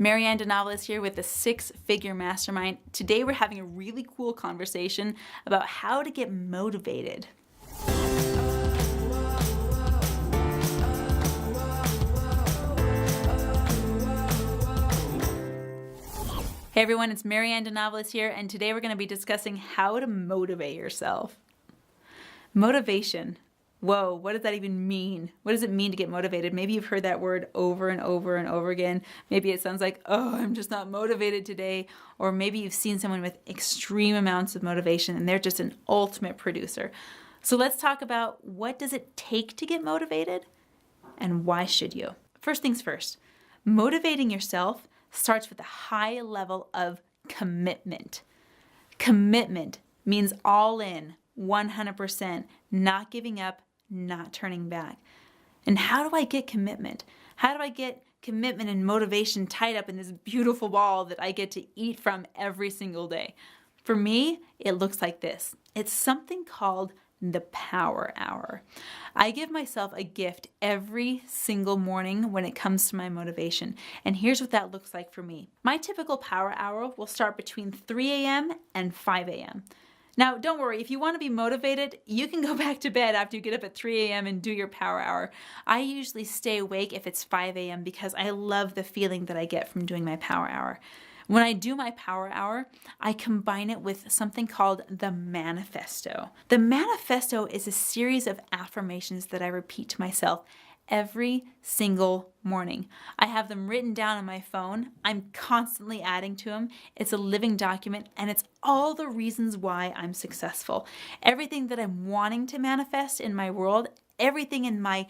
Marianne DeNovellis here with the Six Figure Mastermind. Today we're having a really cool conversation about how to get motivated. Hey everyone, it's Marianne DeNovellis here, and today we're going to be discussing how to motivate yourself. Motivation. Whoa, what does that even mean? What does it mean to get motivated? Maybe you've heard that word over and over and over again. Maybe it sounds like, oh, I'm just not motivated today. Or maybe you've seen someone with extreme amounts of motivation and they're just an ultimate producer. So let's talk about, what does it take to get motivated and why should you? First things first, motivating yourself starts with a high level of commitment. Commitment means all in, 100%, not giving up, not turning back. And how do I get commitment? How do I get commitment and motivation tied up in this beautiful ball that I get to eat from every single day? For me, it looks like this. It's something called the Power Hour. I give myself a gift every single morning when it comes to my motivation. And here's what that looks like for me. My typical Power Hour will start between 3 a.m. and 5 a.m. Now, don't worry, if you want to be motivated, you can go back to bed after you get up at 3 a.m. and do your Power Hour. I usually stay awake if it's 5 a.m. because I love the feeling that I get from doing my Power Hour. When I do my Power Hour, I combine it with something called the Manifesto. The Manifesto is a series of affirmations that I repeat to myself every single morning. I have them written down on my phone. I'm constantly adding to them. It's a living document, and it's all the reasons why I'm successful. Everything that I'm wanting to manifest in my world, everything in my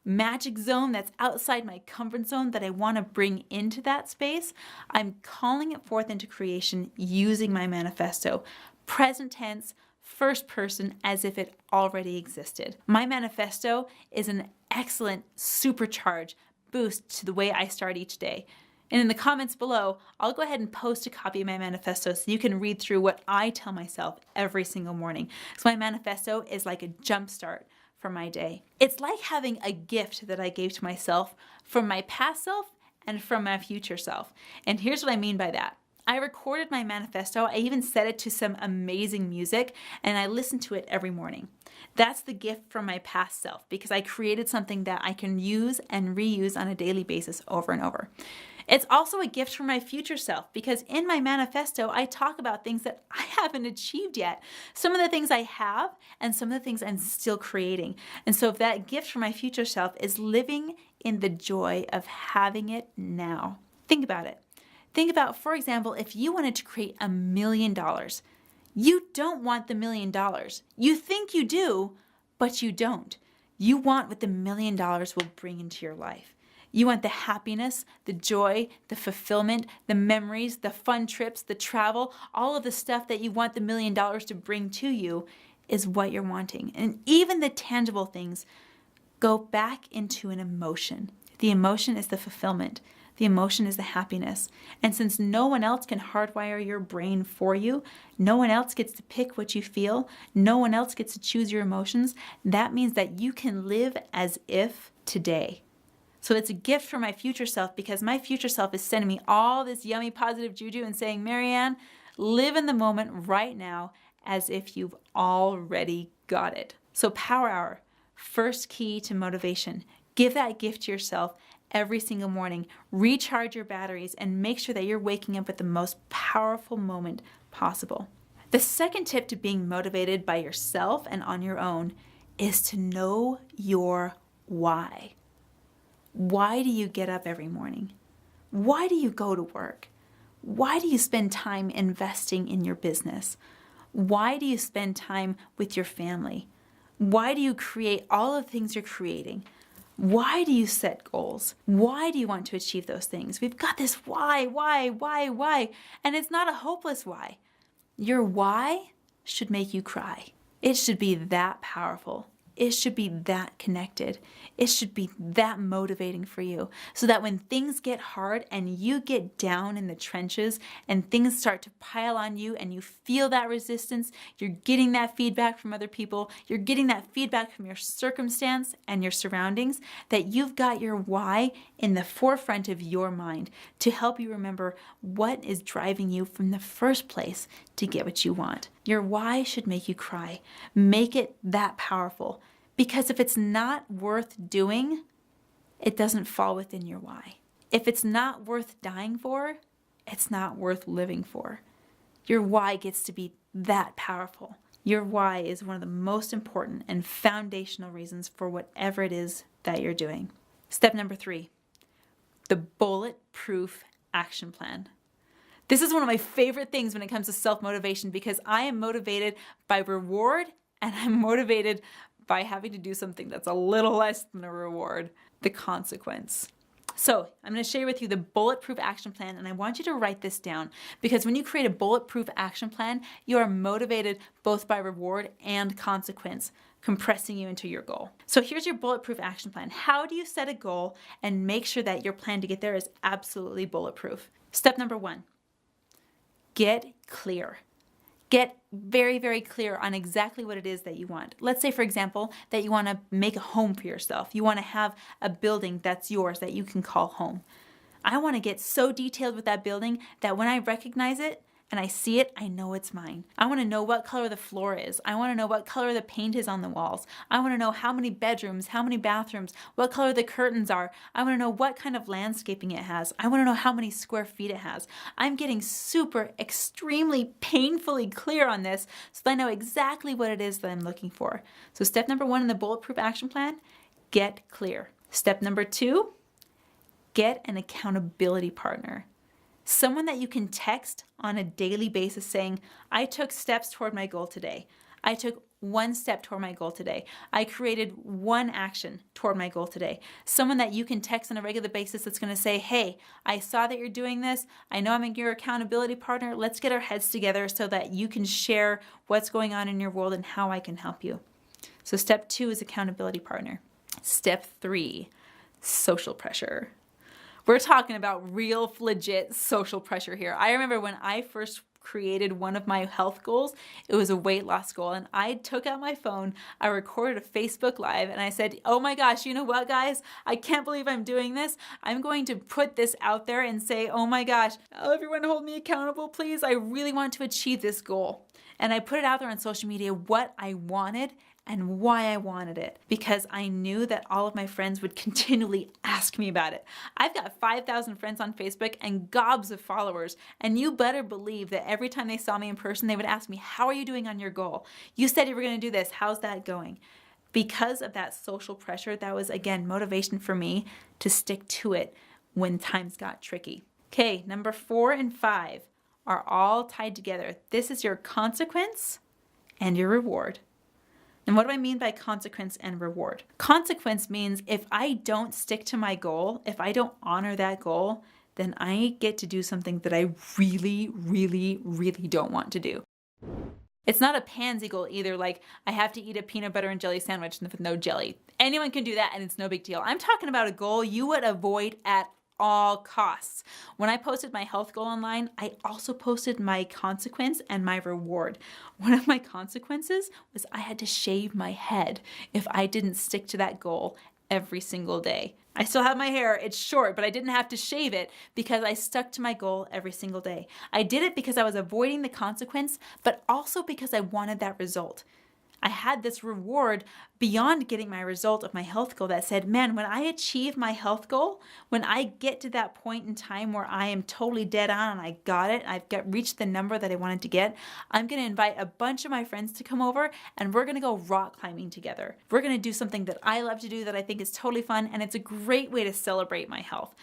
magic zone that's outside my comfort zone that I want to bring into that space, I'm calling it forth into creation using my manifesto. Present tense, first person, as if it already existed. My manifesto is an excellent supercharge boost to the way I start each day. And in the comments below, I'll go ahead and post a copy of my manifesto so you can read through what I tell myself every single morning. So my manifesto is like a jump start for my day. It's like having a gift that I gave to myself from my past self and from my future self. And here's what I mean by that. I recorded my manifesto. I even set it to some amazing music and I listen to it every morning. That's the gift from my past self because I created something that I can use and reuse on a daily basis over and over. It's also a gift from my future self because in my manifesto, I talk about things that I haven't achieved yet. Some of the things I have and some of the things I'm still creating. And so if that gift from my future self is living in the joy of having it now. Think about it. Think about, for example, if you wanted to create $1 million. You don't want the $1 million. You think you do, but you don't. You want what the $1 million will bring into your life. You want the happiness, the joy, the fulfillment, the memories, the fun trips, the travel, all of the stuff that you want the $1 million to bring to you is what you're wanting. And even the tangible things go back into an emotion. The emotion is the fulfillment. The emotion is the happiness. And since no one else can hardwire your brain for you, no one else gets to pick what you feel, no one else gets to choose your emotions, that means that you can live as if today. So it's a gift for my future self because my future self is sending me all this yummy positive juju and saying, Marianne, live in the moment right now as if you've already got it. So Power Hour, first key to motivation. Give that gift to yourself every single morning. Recharge your batteries and make sure that you're waking up with the most powerful moment possible. The second tip to being motivated by yourself and on your own is to know your why. Why do you get up every morning? Why do you go to work? Why do you spend time investing in your business? Why do you spend time with your family? Why do you create all of the things you're creating? Why do you set goals? Why do you want to achieve those things? We've got this why, and it's not a hopeless why. Your why should make you cry. It should be that powerful. it should be that connected. It should be that motivating for you so that when things get hard and you get down in the trenches and things start to pile on you and you feel that resistance, you're getting that feedback from other people, you're getting that feedback from your circumstance and your surroundings, that you've got your why in the forefront of your mind to help you remember what is driving you from the first place to get what you want. Your why should make you cry. Make it that powerful. Because if it's not worth doing, it doesn't fall within your why. If it's not worth dying for, it's not worth living for. Your why gets to be that powerful. Your why is one of the most important and foundational reasons for whatever it is that you're doing. Step number 3, the bulletproof action plan. This is one of my favorite things when it comes to self-motivation because I am motivated by reward and I'm motivated by having to do something that's a little less than a reward, the consequence. So I'm going to share with you the bulletproof action plan, and I want you to write this down because when you create a bulletproof action plan, you are motivated both by reward and consequence, compressing you into your goal. So here's your bulletproof action plan. How do you set a goal and make sure that your plan to get there is absolutely bulletproof? Step number 1, get clear. Get very, very clear on exactly what it is that you want. Let's say, for example, that you want to make a home for yourself. You want to have a building that's yours that you can call home. I want to get so detailed with that building that when I recognize it and I see it, I know it's mine. I want to know what color the floor is. I want to know what color the paint is on the walls. I want to know how many bedrooms, how many bathrooms, what color the curtains are. I want to know what kind of landscaping it has. I want to know how many square feet it has. I'm getting super, extremely painfully clear on this so that I know exactly what it is that I'm looking for. So step number 1 in the bulletproof action plan, get clear. Step number 2, get an accountability partner. Someone that you can text on a daily basis saying, I took steps toward my goal today. I took 1 step toward my goal today. I created 1 action toward my goal today. Someone that you can text on a regular basis that's going to say, hey, I saw that you're doing this. I know I'm your accountability partner. Let's get our heads together so that you can share what's going on in your world and how I can help you. So step 2 is accountability partner. Step 3, social pressure. We're talking about real, legit social pressure here. I remember when I first created one of my health goals, it was a weight loss goal, and I took out my phone, I recorded a Facebook Live, and I said, oh my gosh, you know what, guys? I can't believe I'm doing this. I'm going to put this out there and say, oh my gosh, everyone hold me accountable, please. I really want to achieve this goal. And I put it out there on social media, what I wanted and why I wanted it, because I knew that all of my friends would continually ask me about it. I've got 5,000 friends on Facebook and gobs of followers, and you better believe that every time they saw me in person, they would ask me, how are you doing on your goal? You said you were going to do this. How's that going? Because of that social pressure, that was, again, motivation for me to stick to it when times got tricky. Okay, number 4 and 5 are all tied together. This is your consequence and your reward. And what do I mean by consequence and reward? Consequence means if I don't stick to my goal, if I don't honor that goal, then I get to do something that I really, really, really don't want to do. It's not a pansy goal either, like I have to eat a peanut butter and jelly sandwich with no jelly. Anyone can do that and it's no big deal. I'm talking about a goal you would avoid at all costs. When I posted my health goal online, I also posted my consequence and my reward. One of my consequences was I had to shave my head if I didn't stick to that goal every single day. I still have my hair, it's short, but I didn't have to shave it because I stuck to my goal every single day. I did it because I was avoiding the consequence, but also because I wanted that result. I had this reward beyond getting my result of my health goal that said, man, when I achieve my health goal, when I get to that point in time where I am totally dead on and I got it, reached the number that I wanted to get, I'm going to invite a bunch of my friends to come over and we're going to go rock climbing together. We're going to do something that I love to do that I think is totally fun, and it's a great way to celebrate my health.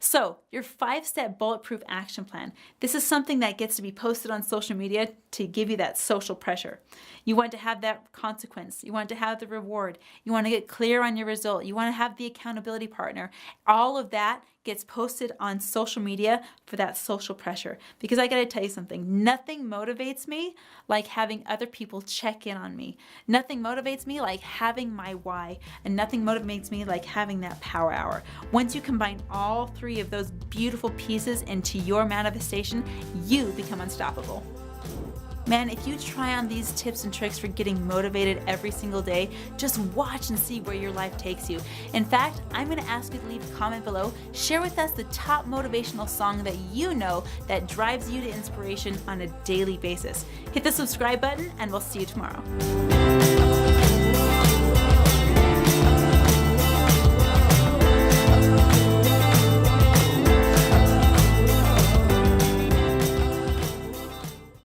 So your 5-step bulletproof action plan. This is something that gets to be posted on social media to give you that social pressure. You want to have that consequence. You want to have the reward. You want to get clear on your result. You want to have the accountability partner. All of that gets posted on social media for that social pressure. Because I gotta tell you something, nothing motivates me like having other people check in on me. Nothing motivates me like having my why, and nothing motivates me like having that power hour. Once you combine all three of those beautiful pieces into your manifestation, you become unstoppable. Man, if you try on these tips and tricks for getting motivated every single day, just watch and see where your life takes you. In fact, I'm going to ask you to leave a comment below. Share with us the top motivational song that you know that drives you to inspiration on a daily basis. Hit the subscribe button, and we'll see you tomorrow.